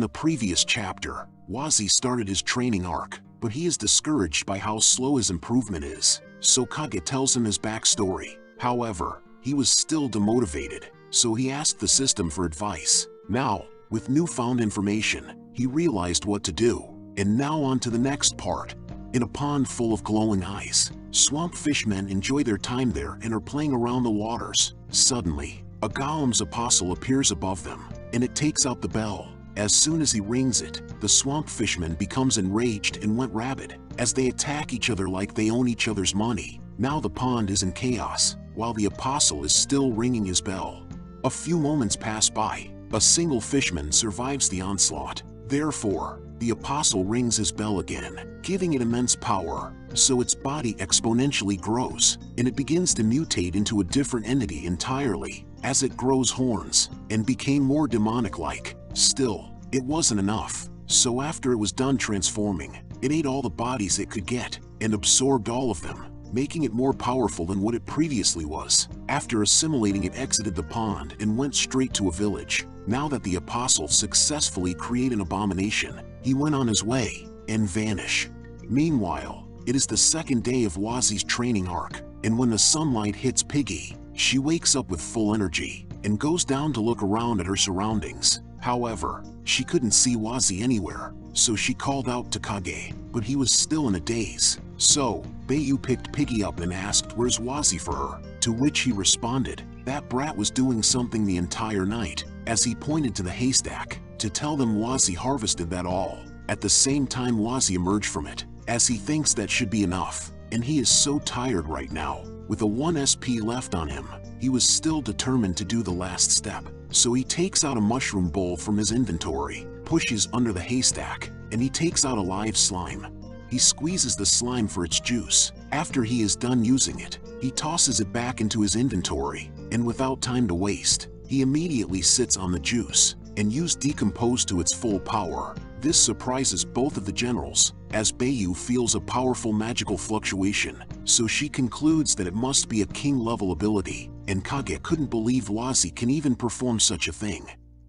the previous chapter, Wazi started his training arc, but he is discouraged by how slow his improvement is, so Kage tells him his backstory. However, he was still demotivated, so he asked the system for advice. Now, with newfound information, he realized what to do. And now on to the next part. In a pond full of glowing eyes, swamp fishmen enjoy their time there and are playing around the waters. Suddenly, a golem's apostle appears above them, and it takes out the bell. As soon as he rings it, the swamp fisherman becomes enraged and went rabid, as they attack each other like they own each other's money. Now the pond is in chaos, while the apostle is still ringing his bell. A few moments pass by. A single fishman survives the onslaught. Therefore, the apostle rings his bell again, giving it immense power, so its body exponentially grows, and it begins to mutate into a different entity entirely, as it grows horns, and became more demonic-like. Still, it wasn't enough, so after it was done transforming, it ate all the bodies it could get, and absorbed all of them, making it more powerful than what it previously was. After assimilating, it exited the pond and went straight to a village. Now that the apostle successfully created an abomination, he went on his way and vanished. Meanwhile, it is the second day of Wazi's training arc, and when the sunlight hits Piggy, she wakes up with full energy and goes down to look around at her surroundings. However, she couldn't see Wazi anywhere, so she called out to Kage, but he was still in a daze. So, Bayu picked Piggy up and asked where's Wazi for her, to which he responded, that brat was doing something the entire night, as he pointed to the haystack, to tell them Wazi harvested that all. At the same time, Wazi emerged from it, as he thinks that should be enough, and he is so tired right now. With a 1 SP left on him, he was still determined to do the last step, so he takes out a mushroom bowl from his inventory, pushes under the haystack, and he takes out a live slime. He squeezes the slime for its juice. After he is done using it, he tosses it back into his inventory, and without time to waste, he immediately sits on the juice and uses decompose to its full power. This surprises both of the generals, as Bayu feels a powerful magical fluctuation, so she concludes that it must be a king-level ability, and Kage couldn't believe Wazi can even perform such a thing.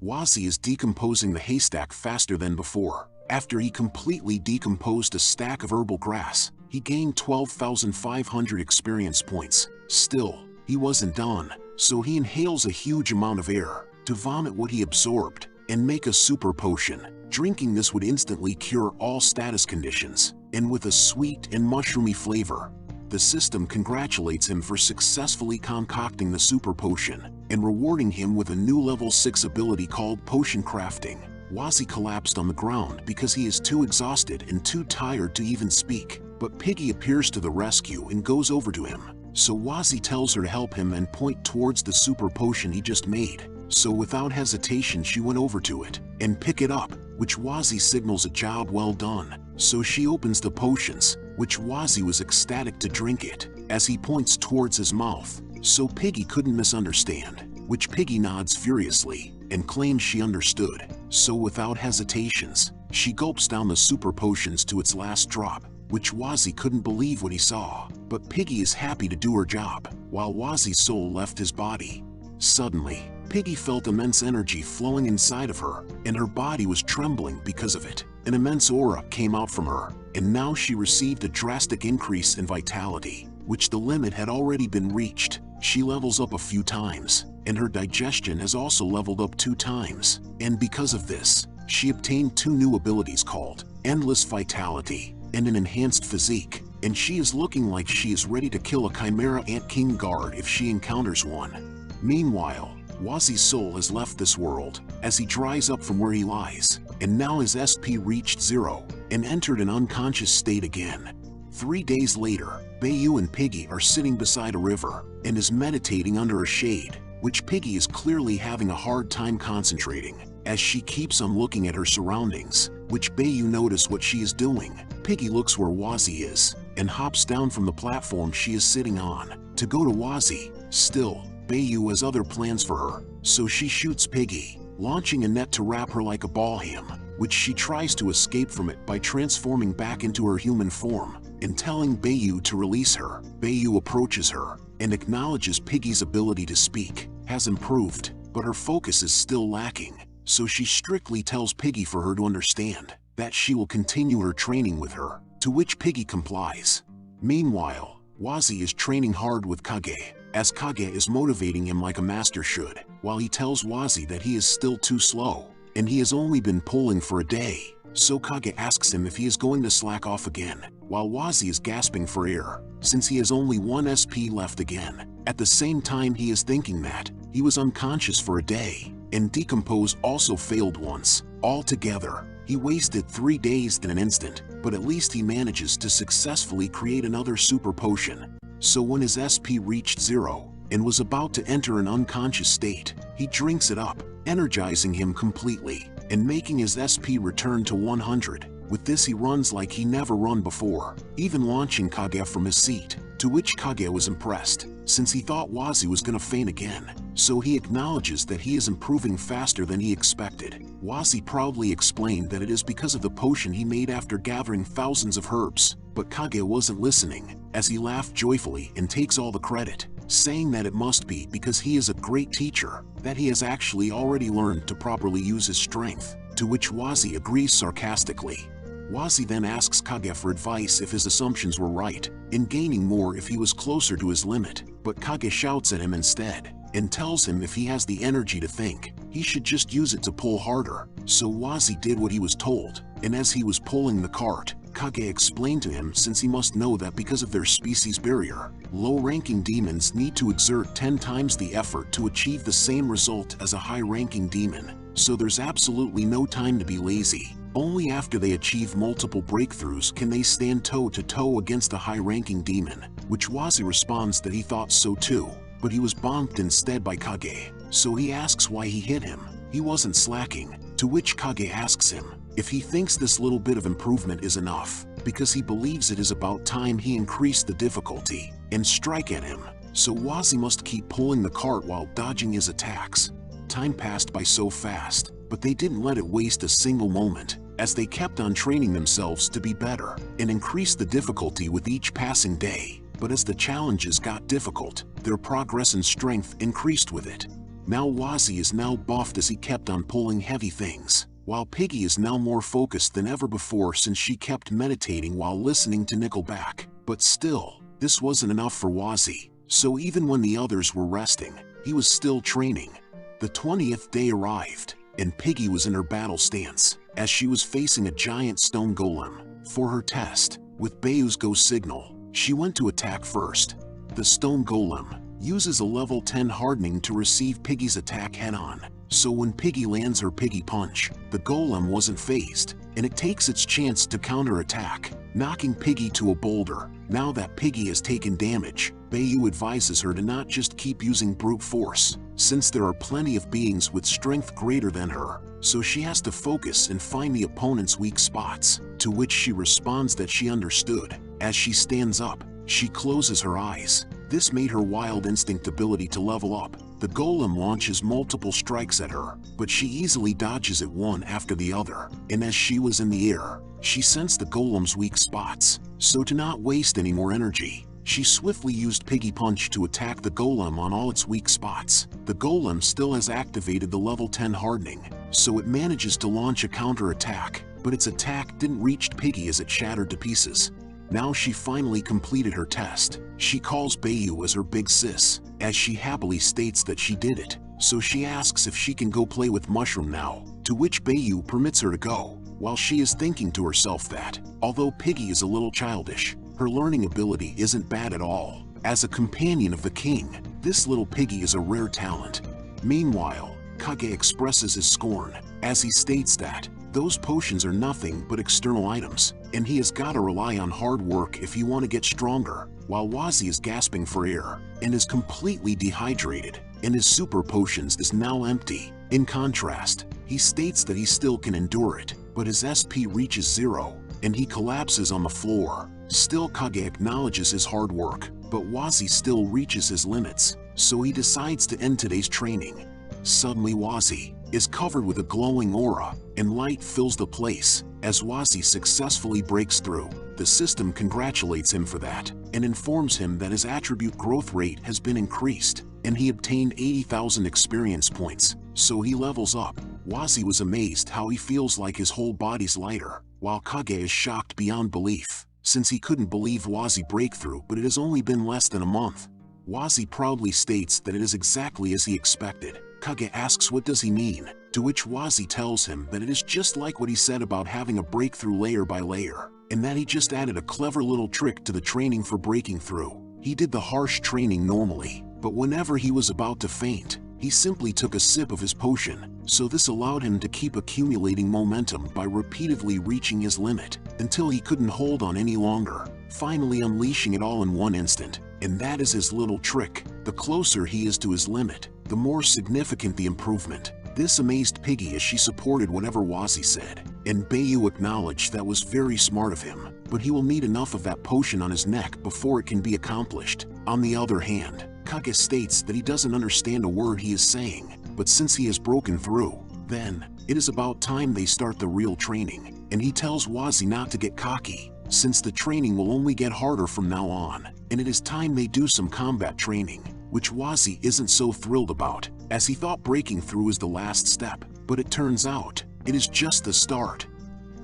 Wazi is decomposing the haystack faster than before. After he completely decomposed a stack of herbal grass, he gained 12,500 experience points. Still, he wasn't done, so he inhales a huge amount of air to vomit what he absorbed and make a super potion. Drinking this would instantly cure all status conditions, and with a sweet and mushroomy flavor. The system congratulates him for successfully concocting the super potion and rewarding him with a new level 6 ability called potion crafting. Wazi collapsed on the ground because he is too exhausted and too tired to even speak, but Piggy appears to the rescue and goes over to him. So Wazi tells her to help him and point towards the super potion he just made. So without hesitation she went over to it and pick it up, which Wazi signals a job well done. So she opens the potions, which Wazi was ecstatic to drink it, as he points towards his mouth. So Piggy couldn't misunderstand, which Piggy nods furiously and claims she understood. So without hesitations, she gulps down the super potions to its last drop, which Wazi couldn't believe what he saw. But Piggy is happy to do her job, while Wazi's soul left his body. Suddenly, Piggy felt immense energy flowing inside of her, and her body was trembling because of it. An immense aura came out from her, and now she received a drastic increase in vitality, which the limit had already been reached. She levels up a few times, and her digestion has also leveled up 2 times. And because of this, she obtained 2 new abilities called Endless Vitality and an Enhanced Physique, and she is looking like she is ready to kill a Chimera Ant King guard if she encounters one. Meanwhile, Wazi's soul has left this world, as he dries up from where he lies, and now his SP reached 0, and entered an unconscious state again. 3 days later, Bayu and Piggy are sitting beside a river, and is meditating under a shade, which Piggy is clearly having a hard time concentrating, as she keeps on looking at her surroundings, which Bayu notices what she is doing. Piggy looks where Wazi is, and hops down from the platform she is sitting on, to go to Wazi. Still, Bayu has other plans for her, so she shoots Piggy, launching a net to wrap her like a ball ham, which she tries to escape from it by transforming back into her human form, and telling Bayu to release her. Bayu approaches her, and acknowledges Piggy's ability to speak has improved, but her focus is still lacking. so she strictly tells Piggy for her to understand that she will continue her training with her, to which Piggy complies. Meanwhile, Wazi is training hard with Kage, as Kage is motivating him like a master should, while he tells Wazi that he is still too slow, and he has only been pulling for a day. So Kage asks him if he is going to slack off again, while Wazi is gasping for air, since he has only 1 SP left again. At the same time he is thinking that he was unconscious for a day, and decompose also failed once. Altogether, he wasted 3 days in an instant, but at least he manages to successfully create another super potion. So when his SP reached 0, and was about to enter an unconscious state, he drinks it up, energizing him completely, and making his SP return to 100. With this he runs like he never run before, even launching Kage from his seat, to which Kage was impressed, since he thought Wazi was gonna faint again. So he acknowledges that he is improving faster than he expected. Wazi proudly explained that it is because of the potion he made after gathering thousands of herbs, but Kage wasn't listening, as he laughed joyfully and takes all the credit, saying that it must be because he is a great teacher, that he has actually already learned to properly use his strength, to which Wazi agrees sarcastically. Wazi then asks Kage for advice if his assumptions were right, in gaining more if he was closer to his limit, but Kage shouts at him instead, and tells him if he has the energy to think, he should just use it to pull harder. So Wazi did what he was told, and as he was pulling the cart, Kage explained to him since he must know that because of their species barrier, low-ranking demons need to exert 10 times the effort to achieve the same result as a high-ranking demon, so there's absolutely no time to be lazy. Only after they achieve multiple breakthroughs can they stand toe-to-toe against a high-ranking demon, which Wazi responds that he thought so too, but he was bonked instead by Kage, so he asks why he hit him. He wasn't slacking, to which Kage asks him if he thinks this little bit of improvement is enough, because he believes it is about time he increased the difficulty and strike at him, so Wazi must keep pulling the cart while dodging his attacks. Time passed by so fast, but they didn't let it waste a single moment, as they kept on training themselves to be better and increase the difficulty with each passing day. But as the challenges got difficult, their progress and strength increased with it. Now Wazi is now buffed as he kept on pulling heavy things, while Piggy is now more focused than ever before since she kept meditating while listening to Nickelback. But still, this wasn't enough for Wazi, so even when the others were resting, he was still training. The 20th day arrived, and Piggy was in her battle stance, as she was facing a giant stone golem. For her test, with Bayu's go signal, she went to attack first. The stone golem uses a level 10 hardening to receive Piggy's attack head-on, so when Piggy lands her Piggy punch, the golem wasn't phased, and it takes its chance to counter-attack, knocking Piggy to a boulder. Now that Piggy has taken damage, Bayu advises her to not just keep using brute force, since there are plenty of beings with strength greater than her, so she has to focus and find the opponent's weak spots, to which she responds that she understood. As she stands up, she closes her eyes. This made her wild instinct ability to level up. The golem launches multiple strikes at her, but she easily dodges it one after the other, and as she was in the air, she sensed the golem's weak spots, so to not waste any more energy, she swiftly used Piggy Punch to attack the golem on all its weak spots. The golem still has activated the level 10 hardening, so it manages to launch a counter-attack, but its attack didn't reach Piggy as it shattered to pieces. Now she finally completed her test. She calls Bayu as her big sis, as she happily states that she did it, so she asks if she can go play with Mushroom now, to which Bayu permits her to go, while she is thinking to herself that, although Piggy is a little childish, her learning ability isn't bad at all. As a companion of the king, this little Piggy is a rare talent. Meanwhile, Kage expresses his scorn, as he states that those potions are nothing but external items, and he has got to rely on hard work if you want to get stronger, while Wazi is gasping for air, and is completely dehydrated, and his super potions is now empty. In contrast, he states that he still can endure it, but his SP reaches 0, and he collapses on the floor. Still, Kage acknowledges his hard work, but Wazi still reaches his limits, so he decides to end today's training. Suddenly Wazi is covered with a glowing aura, and light fills the place. As Wazi successfully breaks through, the system congratulates him for that, and informs him that his attribute growth rate has been increased, and he obtained 80,000 experience points, so he levels up. Wazi was amazed how he feels like his whole body's lighter, while Kage is shocked beyond belief, since he couldn't believe Wazi breakthrough, but it has only been less than a month. Wazi proudly states that it is exactly as he expected. Kage asks what does he mean, to which Wazi tells him that it is just like what he said about having a breakthrough layer by layer, and that he just added a clever little trick to the training for breaking through. He did the harsh training normally, but whenever he was about to faint, he simply took a sip of his potion, so this allowed him to keep accumulating momentum by repeatedly reaching his limit, until he couldn't hold on any longer, finally unleashing it all in one instant. And that is his little trick. The closer he is to his limit, the more significant the improvement. This amazed Piggy as she supported whatever Wazi said, and Bayu acknowledged that was very smart of him, but he will need enough of that potion on his neck before it can be accomplished. On the other hand, Kage states that he doesn't understand a word he is saying, but since he has broken through, then it is about time they start the real training, and he tells Wazi not to get cocky, since the training will only get harder from now on, and it is time they do some combat training, which Wazi isn't so thrilled about, as he thought breaking through is the last step, but it turns out, it is just the start.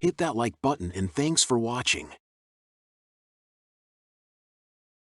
Hit that like button and thanks for watching.